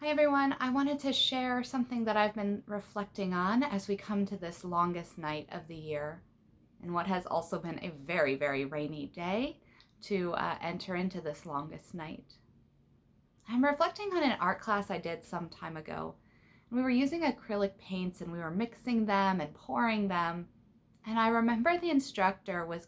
Hi everyone, I wanted to share something that I've been reflecting on as we come to this longest night of the year and what has also been a very, very rainy day to enter into this longest night. I'm reflecting on an art class I did some time ago. We were using acrylic paints and we were mixing them and pouring them. And I remember the instructor was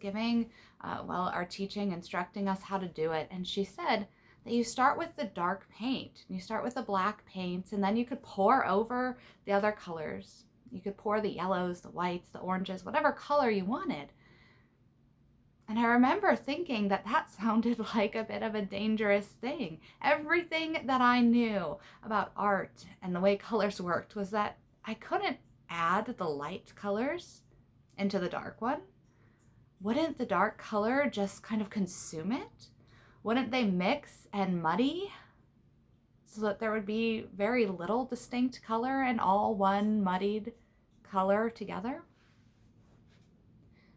our teaching, instructing us how to do it. And she said that you start with the dark paint. You start with the black paints, and then you could pour over the other colors. You could pour the yellows, the whites, the oranges, whatever color you wanted. And I remember thinking that that sounded like a bit of a dangerous thing. Everything that I knew about art and the way colors worked was that I couldn't add the light colors into the dark one. Wouldn't the dark color just kind of consume it? Wouldn't they mix and muddy so that there would be very little distinct color and all one muddied color together?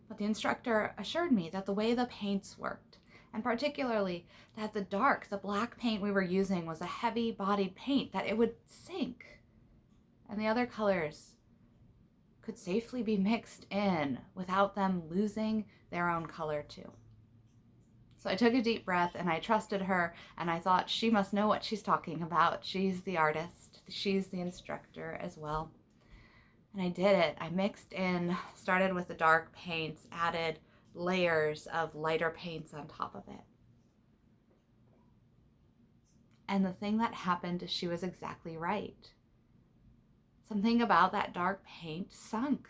But the instructor assured me that the way the paints worked, and particularly that the black paint we were using was a heavy bodied paint, that it would sink, and the other colors could safely be mixed in without them losing their own color too. So I took a deep breath and I trusted her, and I thought she must know what she's talking about. She's the artist, she's the instructor as well. And I did it. I mixed in, started with the dark paints, added layers of lighter paints on top of it. And the thing that happened is she was exactly right. Something about that dark paint sunk.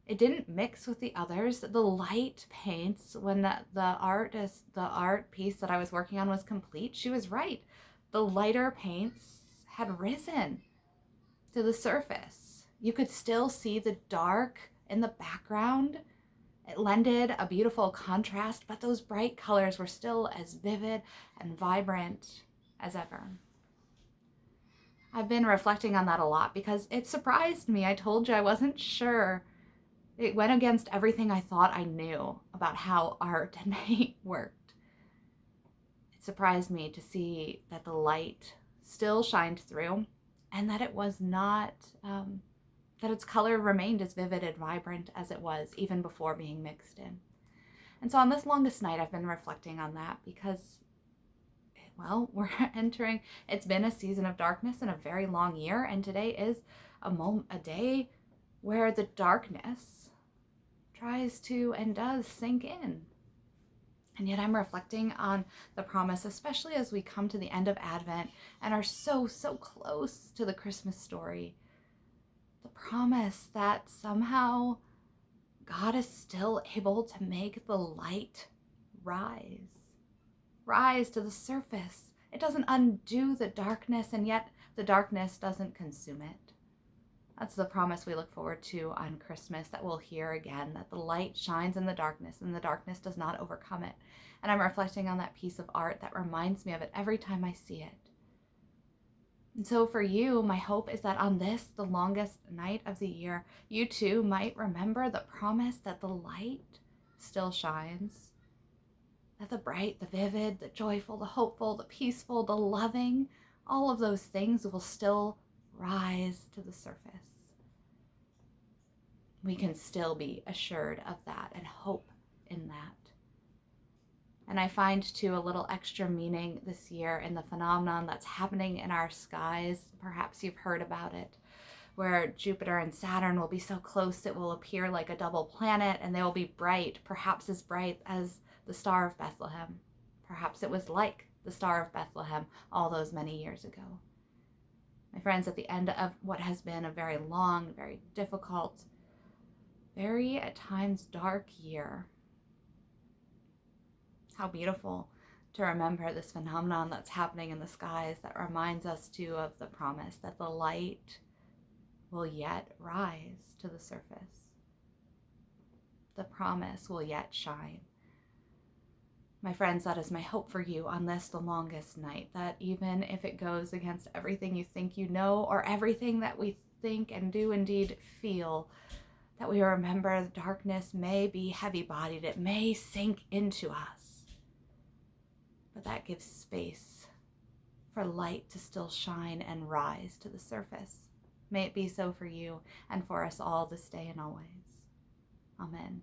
It didn't mix with the others. The light paints, when the art piece that I was working on was complete, she was right. The lighter paints had risen to the surface. You could still see the dark in the background. It lended a beautiful contrast, but those bright colors were still as vivid and vibrant as ever. I've been reflecting on that a lot because it surprised me. I told you I wasn't sure. It went against everything I thought I knew about how art and paint worked. It surprised me to see that the light still shined through and that it was not, that its color remained as vivid and vibrant as it was even before being mixed in. And so on this longest night, I've been reflecting on that because, well, it's been a season of darkness and a very long year, and today is a day where the darkness tries to and does sink in. And yet I'm reflecting on the promise, especially as we come to the end of Advent and are so close to the Christmas story. The promise that somehow God is still able to make the light rise to the surface. It doesn't undo the darkness, and yet the darkness doesn't consume it. That's the promise we look forward to on Christmas, that we'll hear again, that the light shines in the darkness and the darkness does not overcome it. And I'm reflecting on that piece of art that reminds me of it every time I see it. And so for you, my hope is that on this, the longest night of the year, you too might remember the promise that the light still shines, that the bright, the vivid, the joyful, the hopeful, the peaceful, the loving, all of those things will still rise to the surface. We can still be assured of that and hope in that. And I find too a little extra meaning this year in the phenomenon that's happening in our skies. Perhaps you've heard about it, where Jupiter and Saturn will be so close it will appear like a double planet, and they will be bright, perhaps as bright as the Star of Bethlehem. Perhaps it was like the Star of Bethlehem all those many years ago. My friends, at the end of what has been a very long, very difficult, very at times dark year, how beautiful to remember this phenomenon that's happening in the skies that reminds us too of the promise that the light will yet rise to the surface. The promise will yet shine. My friends, that is my hope for you on this, the longest night, that even if it goes against everything you think you know, or everything that we think and do indeed feel, that we remember the darkness may be heavy-bodied, it may sink into us, but that gives space for light to still shine and rise to the surface. May it be so for you and for us all this day and always. Amen.